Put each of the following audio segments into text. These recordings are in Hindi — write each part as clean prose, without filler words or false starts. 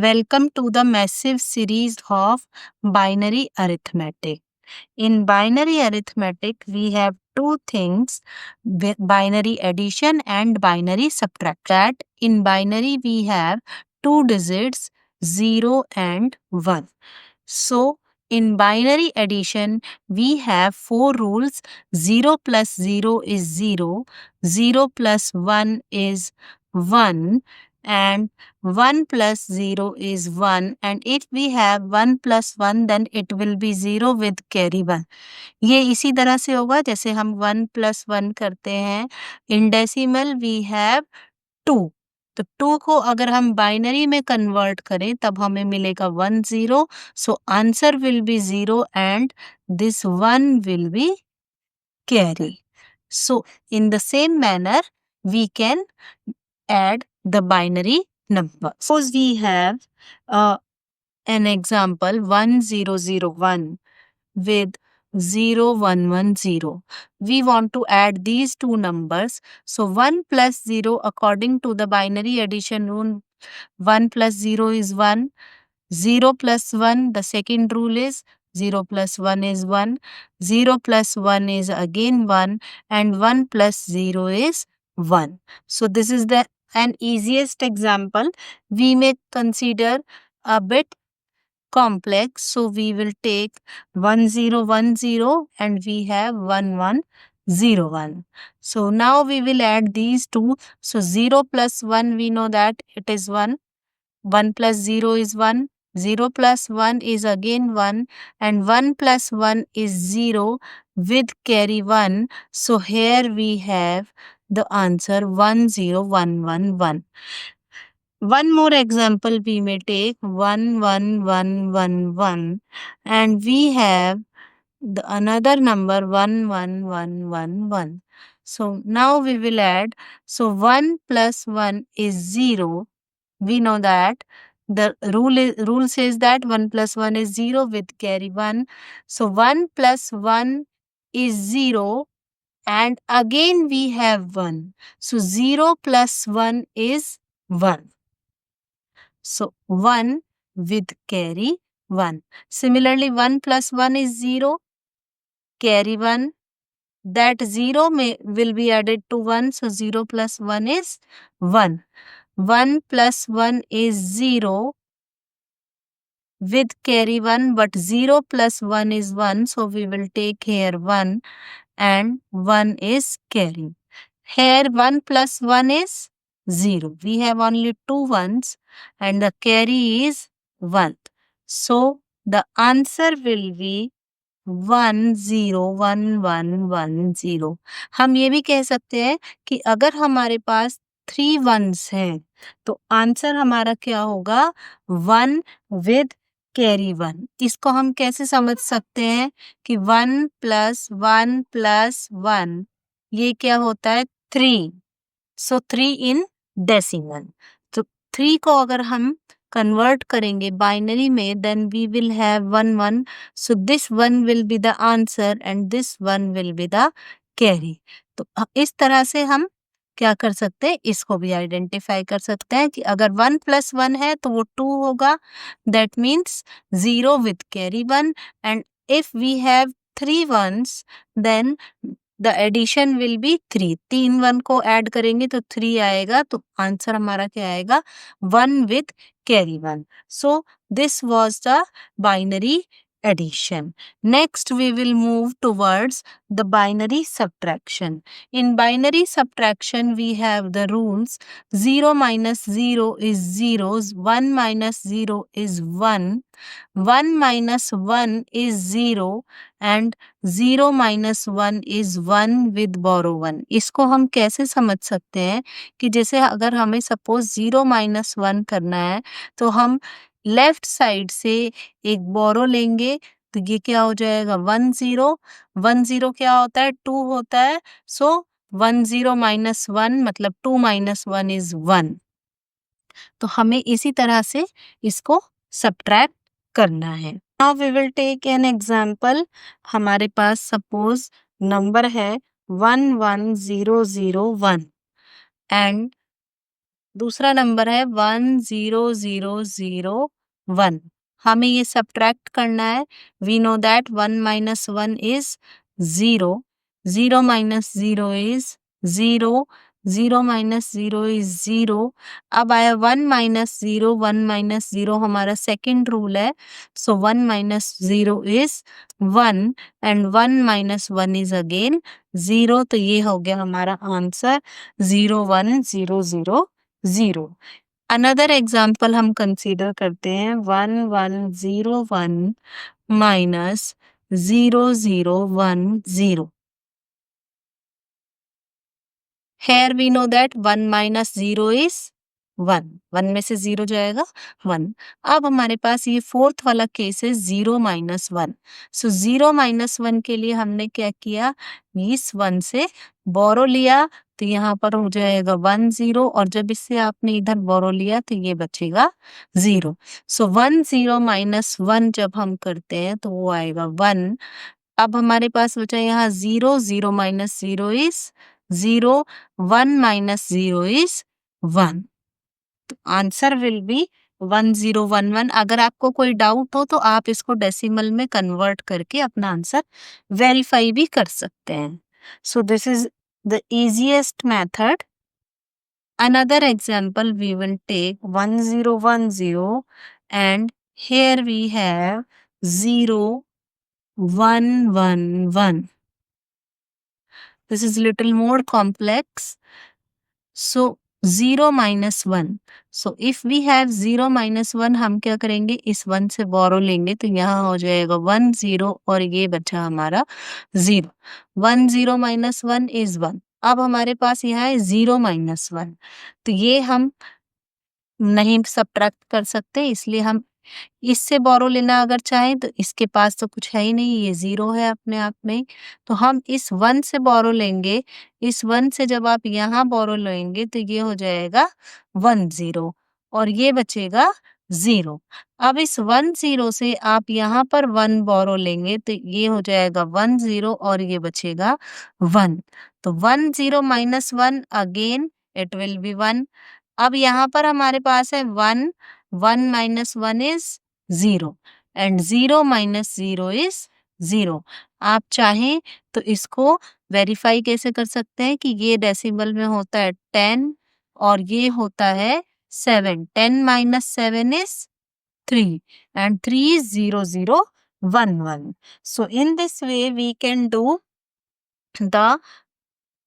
Welcome to the massive series of binary arithmetic. In binary arithmetic, we have two things, binary addition and binary subtraction. That in binary, we have two digits 0 and 1. So, in binary addition, we have four rules. 0 plus 0 is 0, 0 plus 1 is 1, and 1 plus 0 is 1. And if we have 1 plus 1, then it will be 0 with carry 1. ये इसी तरह से होगा जैसे हम 1 plus 1 करते हैं. In decimal we have 2. तो 2 को अगर हम बाइनरी में कन्वर्ट करें तब हमें मिलेगा 1 0. So answer will be 0 and this 1 will B carry. So in the same manner we can add the binary number. Suppose we have an example 1001 with 0110. We want to add these two numbers. So 1 plus 0 according to the binary addition rule, 1 plus 0 is 1. 0 plus 1, the second rule is 0 plus 1 is 1. 0 plus 1 is again 1. And 1 plus 0 is 1. So this is the an easiest example. We may consider a bit complex. So we will take 1010 and we have 1101. So now we will add these two. So 0 plus 1, we know that it is 1. 1 plus 0 is 1. 0 plus 1 is again 1. And 1 plus 1 is 0 with carry 1. So here we have the answer 10111. One more example we may take 11111 and we have another number 11111. So now we will add. So 1 plus 1 is 0. We know that the rule says that 1 plus 1 is 0 with carry 1. So 1 plus 1 is 0 and again we have 1. So 0 plus 1 is 1. So 1 with carry 1. Similarly 1 plus 1 is 0, carry 1. That 0 will be added to 1. So 0 plus 1 is 1. 1 plus 1 is 0 with carry 1, but 0 plus 1 is 1. So we will take here 1 and 1 is carry. Here 1 plus 1 is 0. We have only two ones and the carry is 1. So the answer will be 101110. हम ये भी कह सकते हैं कि अगर हमारे पास 3 ones हैं तो आंसर हमारा क्या होगा 1 with carry 1. इसको हम कैसे समझ सकते हैं कि 1 plus 1 plus 1 ये क्या होता है 3. So 3 in decimal. तो 3 को अगर हम कन्वर्ट करेंगे बाइनरी में then we will have 1 1. So this 1 will be the answer and this 1 will be the carry. तो इस तरह से हम क्या कर सकते हैं इसको भी आइडेंटिफाई कर सकते हैं कि अगर 1 plus 1 है तो वो 2 होगा. That means 0 with carry 1. And if we have 3 ones then the addition will be 3. 3 1 को ऐड करेंगे तो 3 आएगा. तो आंसर हमारा क्या आएगा 1 with carry 1. So this was the binary addition. Next we will move towards the binary subtraction. In binary subtraction we have the rules 0 minus 0 is 0, 1 minus 0 is 1, 1 minus 1 is 0 and 0 minus 1 is 1 with borrow 1. इसको हम कैसे समझ सकते हैं कि जैसे अगर हमें सपोज 0 minus 1 करना है तो हम लेफ्ट साइड से एक बोरो लेंगे तो ये क्या हो जाएगा 1 0. 1 0 क्या होता है 2 होता है. सो 1 0 minus 1 मतलब 2 minus 1 is 1. तो हमें इसी तरह से इसको सब्ट्रैक्ट करना है. Now we will take an example. हमारे पास सपोज नंबर है 11001 एंड दूसरा नंबर है 10001। हमें ये सब्ट्रैक्ट करना है। We know that 1 minus 1 is 0, 0 minus 0 is 0, 0 minus 0 is 0। अब आया 1 माइनस 0, 1 माइनस 0 हमारा सेकेंड रूल है। सो 1 minus 0 is 1 and 1 minus 1 is again 0। तो ये हो गया हमारा आंसर 01000। अनदर एग्जाम्पल हम कंसीडर करते हैं 1101 minus 0010। Here we know that 1 minus 0 is 1। 1 में से 0 जाएगा 1। अब हमारे पास ये फोर्थ वाला केस है 0 माइनस 1। सो 0 माइनस 1 के लिए हमने क्या किया, इस 1 से बोरो लिया तो यहाँ पर हो जाएगा 1 0, और जब इससे आपने इधर बोरो लिया तो ये बचेगा 0। सो 1 0 माइनस 1 जब हम करते हैं तो वो आएगा 1। अब हमारे पास बचा यहाँ 0, 0 minus 0 is 0, 1 minus 0 is 1। Answer will be 1011। अगर आपको कोई डाउट हो तो आप इसको डेसिमल में कन्वर्ट करके अपना आंसर वेरीफाई भी कर सकते हैं। So this is the easiest method. Another example we will take 1010 and here we have 0111. This is little more complex. So 0 minus 1. So if we have 0 minus 1, हम क्या करेंगे, इस 1 से बोरो लेंगे तो यहाँ हो जाएगा 1 0 और ये बचा हमारा 0। 1 0 माइनस 1 इज 1। अब हमारे पास यहाँ है 0 माइनस 1, तो ये हम नहीं सब्ट्रैक्ट कर सकते, इसलिए हम इससे बोरो लेना अगर चाहें तो इसके पास तो कुछ है ही नहीं, ये 0 है अपने आप में। तो हम इस 1 से बोरो लेंगे। इस 1 से जब आप यहाँ बोरो लेंगे तो ये हो जाएगा 1 0 और ये बचेगा 0। अब इस 1 0 से आप यहाँ पर 1 बोरो लेंगे तो ये हो जाएगा 1 0 और ये बचेगा 1। तो 1 0 minus 1 again it will be 1। अब यहाँ पर हमारे पास है 1, 1 minus 1 is 0 and 0 minus 0 is 0। आप चाहें तो इसको वेरीफाई कैसे कर सकते हैं कि ये डेसिमल में होता है 10 और ये होता है 7। 10 minus 7 is 3 and 3 is 0011. So in this way we can do the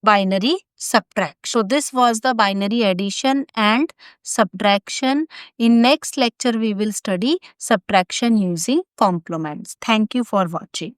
binary subtract. So this was the binary addition and subtraction. In next lecture we will study subtraction using complements. Thank you for watching.